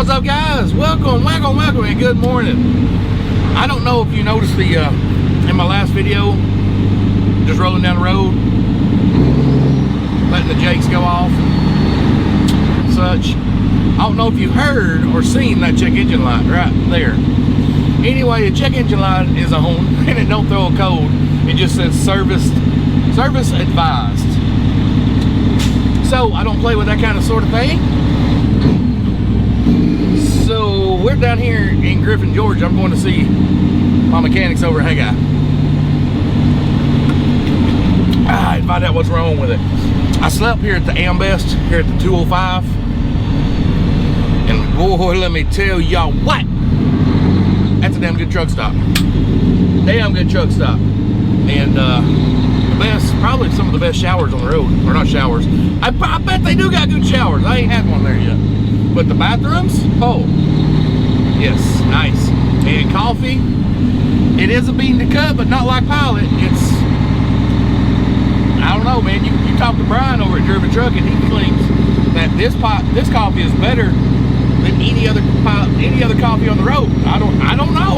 What's up, guys? Welcome, and good morning. I don't know if you noticed the in my last video, just rolling down the road, letting the jakes go off and such. I don't know if you heard or seen that check engine light right there. Anyway, the check engine light is on and it don't throw a code. It just says service advised. So I don't play with that kind of sort of thing. So we're down here in Griffin, Georgia. I'm going to see my mechanics over at Haggai. And find out what's wrong with it. I slept here at the Ambest, here at the 205. And boy, let me tell y'all what. That's a damn good truck stop. Damn good truck stop. And the best, probably some of the best showers on the road. Or not showers. I bet they do got good showers. I ain't had one there yet. But the bathrooms, oh, yes, nice. And coffee, it is a bean to cut, but not like Pilot. It's, I don't know, man. You talk to Brian over at Driven Truck, and he claims that this coffee is better than any other coffee on the road. I don't know.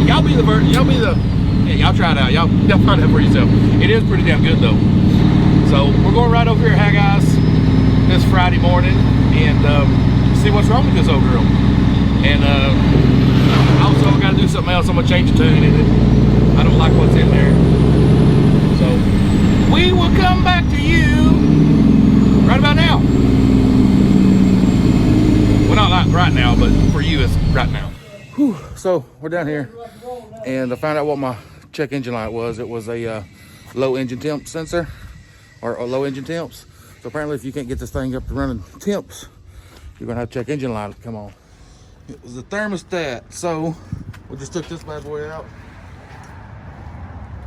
Y'all be the yeah, y'all try it out. Y'all find out for yourself. It is pretty damn good though. So we're going right over here at Haggai's this Friday morning and see what's wrong with this old girl. And also I gotta do something else. I'm gonna change the tune in it. I don't like what's in there. So we will come back to you right about now. Well, not like right now, but for you it's right now. Whew. So we're down here and I found out what my check engine light was. It was a low engine temp sensor or low engine temps. So apparently if you can't get this thing up to running temps, you're gonna have to check engine light to come on. It was a thermostat. So we just took this bad boy out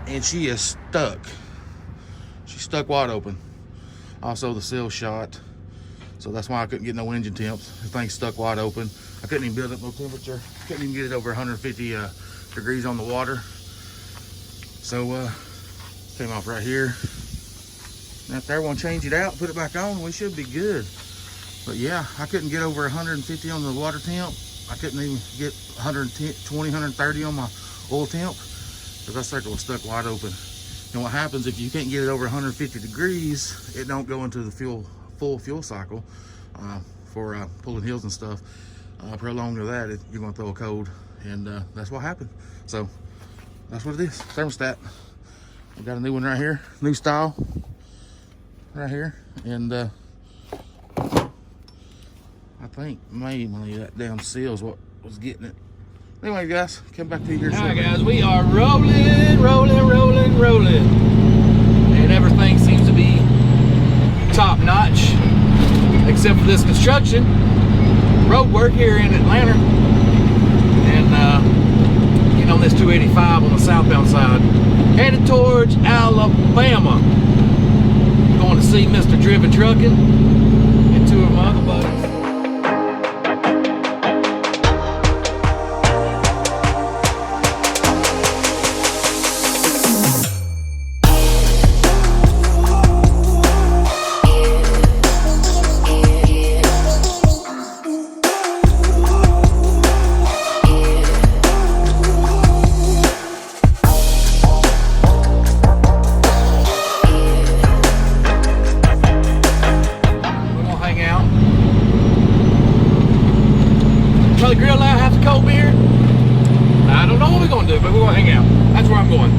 and she is stuck. She's stuck wide open. Also the seal shot. So that's why I couldn't get no engine temps. The thing's stuck wide open. I couldn't even build up no temperature. Couldn't even get it over 150 degrees on the water. So came off right here. Now if they want to change it out, put it back on, we should be good. But yeah, I couldn't get over 150 on the water temp. I couldn't even get 120, 130 on my oil temp because that circle was stuck wide open. And what happens if you can't get it over 150 degrees, it don't go into the full fuel cycle for pulling hills and stuff. Prolonged to that, you're gonna throw a code, and that's what happened. So that's what it is. Thermostat. We got a new one right here, new style right here, and I think mainly that damn seal's what was getting it. Anyway, guys, come back to you here soon. All right, guys, we are rolling, and everything seems to be top notch, except for this construction road work here in Atlanta, and getting on this 285 on the southbound side, headed towards Alabama. Going to see Mr. Driven Trucking and two of my other buddies. Grill out, have some cold beer. I don't know what we're gonna do, but we're gonna hang out. That's where I'm going.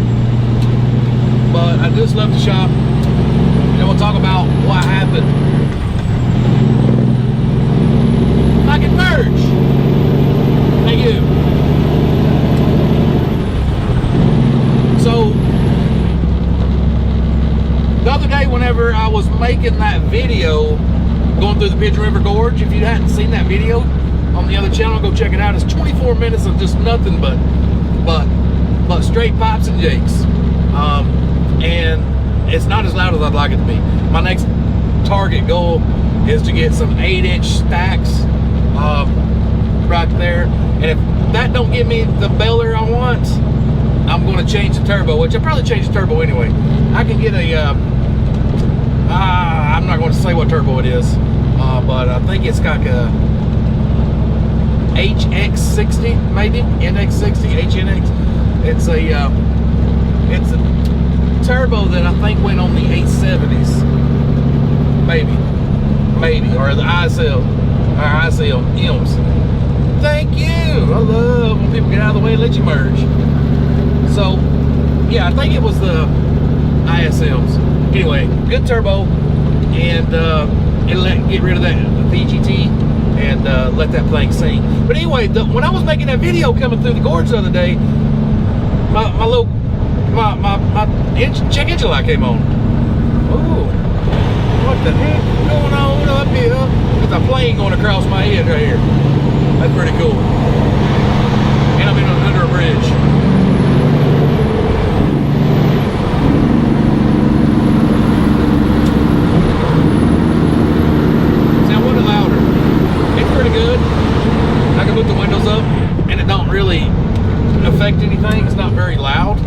But I just left the shop. And we'll talk about what happened. I can merge. Thank you. So the other day, whenever I was making that video going through the Pigeon River Gorge, if you hadn't seen that video on the other channel, go check it out. It's 24 minutes of just nothing but straight pipes and jakes, and it's not as loud as I'd like it to be. My next target goal is to get some 8-inch stacks right there, and if that don't give me the beller I want, I'm going to change the turbo, which I'll probably change the turbo anyway. I can get a I'm not going to say what turbo it is, but I think it's got a HX60, maybe NX60, HNX. It's a turbo that I think went on the 870s, maybe, or the ISL M's. Thank you. I love when people get out of the way and let you merge. So yeah, I think it was the ISLs. Anyway, good turbo, and it'll get rid of that VGT and let that thing sing. But anyway, when I was making that video coming through the gorge the other day, my check engine light came on. Ooh, what the heck is going on up here? There's a plane going across my head right here. That's pretty cool. And I'm under a bridge. See, I want it louder. It's pretty good. I can put the windows up and it don't really affect anything. It's not very loud,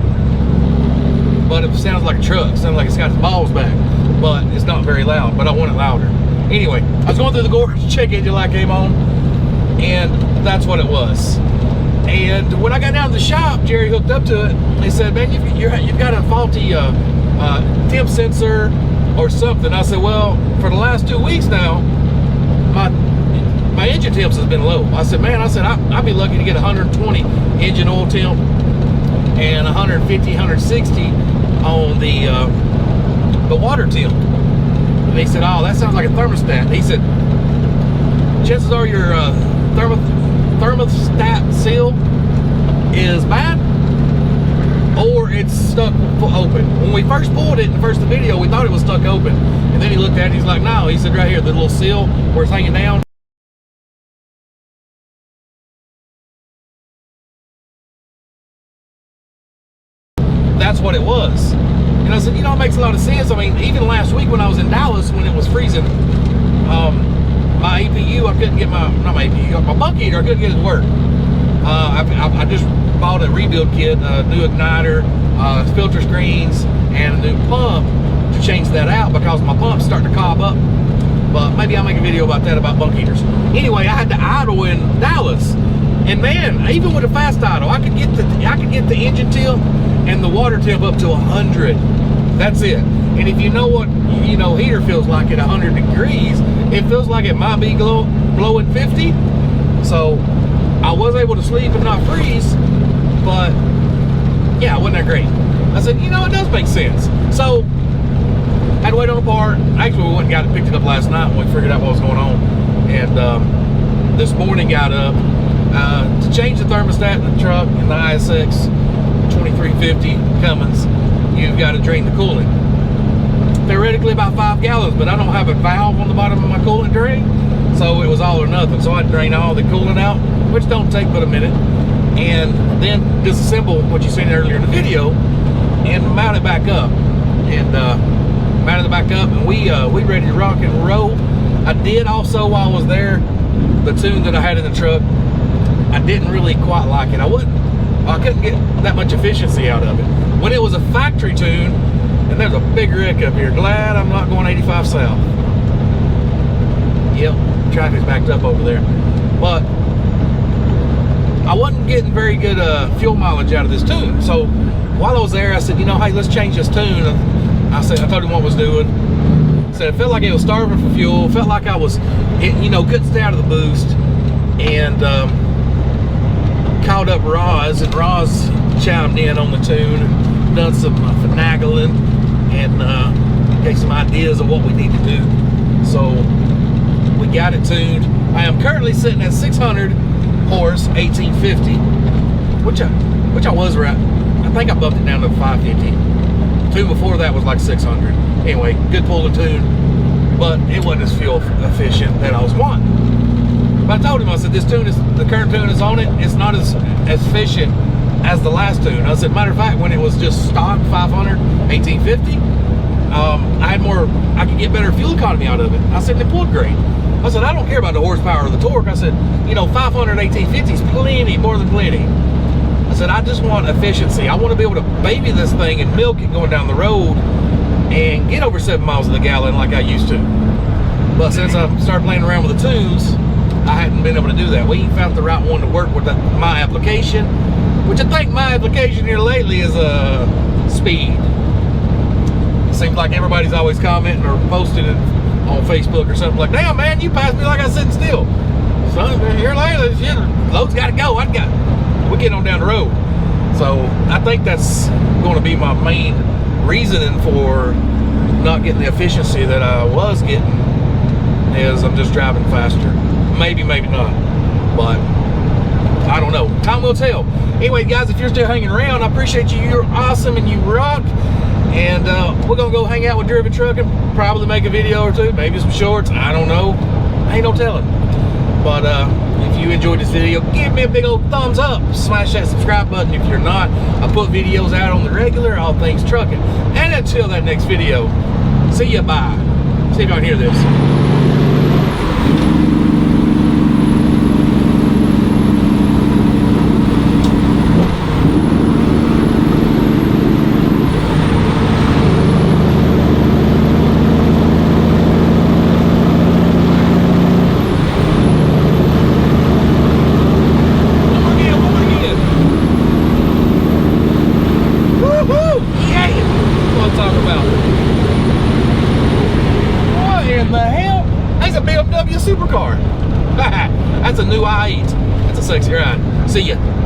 but it sounds like a truck. It sounds like it's got its balls back, but it's not very loud. But I want it louder. Anyway, I was going through the gorge, check engine light came on, and that's what it was. And when I got down to the shop, Jerry hooked up to it. He said, "Man, you've got a faulty temp sensor or something." I said, "Well, for the last 2 weeks now, my engine temps has been low." I said, "Man," I'd be lucky to get 120 engine oil temp and 150, 160 on the water temp." And he said, "Oh, that sounds like a thermostat." He said, "Chances are your thermostat seal is bad, or it's stuck open." When we first pulled it in the first video, we thought it was stuck open, and then he looked at it, he's like, "No," he said, "Right here, the little seal where it's hanging down, that's what it was." And I said, "You know, it makes a lot of sense." I mean, even last week when I was in Dallas, when it was freezing, my APU, I couldn't get my bunk heater, I couldn't get it to work. I just bought a rebuild kit, a new igniter, filter screens, and a new pump to change that out because my pump's starting to cob up. But maybe I'll make a video about that, about bunk heaters. Anyway, I had to idle in Dallas, and man, even with a fast idle, I could get the engine temp and the water temp up to 100. That's it. And if you know what heater feels like at 100 degrees, it feels like it might be blowing 50. So I was able to sleep and not freeze, but yeah, it wasn't that great. I said, you know, it does make sense. So I had to wait on the part. Actually, we went and got it, picked it up last night when we figured out what was going on. And this morning got up to change the thermostat in the truck in the ISX-15 Cummins. You've got to drain the coolant. Theoretically about 5 gallons, but I don't have a valve on the bottom of my coolant drain, so it was all or nothing. So I drain all the coolant out, which don't take but a minute, and then disassemble what you seen earlier in the video and mount it back up. And mounted it back up, and we ready to rock and roll. I did also, while I was there, the tune that I had in the truck, I didn't really quite like it. I couldn't get that much efficiency out of it. When it was a factory tune, and there's a big wreck up here. Glad I'm not going 85 south. Yep, traffic's backed up over there. But I wasn't getting very good fuel mileage out of this tune. So while I was there, I said, you know, hey, let's change this tune. I told him what I was doing. I said, it felt like it was starving for fuel. Felt like I was, couldn't stay out of the boost. And called up Roz, and Roz chimed in on the tune, done some finagling, and gave some ideas of what we need to do. So we got it tuned. I am currently sitting at 600 horse 1850, which I was right. I think I bumped it down to 550. The tune before that was like 600. Anyway, good pulling tune, but it wasn't as fuel efficient that I was wanting. But I told him, I said, the current tune is on it. It's not as efficient as the last tune. I said, matter of fact, when it was just stock 500 1850, I could get better fuel economy out of it. I said, it pulled great. I said, I don't care about the horsepower or the torque. I said, 500 1850 is plenty, more than plenty. I said, I just want efficiency. I want to be able to baby this thing and milk it going down the road and get over 7 miles to the gallon like I used to. But since I started playing around with the tunes, I hadn't been able to do that. We ain't found the right one to work with my application, which I think my application here lately is speed. It seems like everybody's always commenting or posting it on Facebook or something like, damn man, you passed me like I was sitting still. Son, here lately, shit, load's gotta go. We get on down the road. So I think that's going to be my main reasoning for not getting the efficiency that I was getting, is I'm just driving faster. Maybe not, but I don't know. Time will tell. Anyway, guys, if you're still hanging around, I appreciate you. You're awesome and you rock. And we're gonna go hang out with Driven Trucking, probably make a video or two, maybe some shorts. I don't know. Ain't no telling. But if you enjoyed this video, give me a big old thumbs up. Smash that subscribe button if you're not. I put videos out on the regular, all things trucking. And until that next video, see ya, bye. See if y'all can hear this. Supercar. That's a new i8. That's a sexy ride. See ya.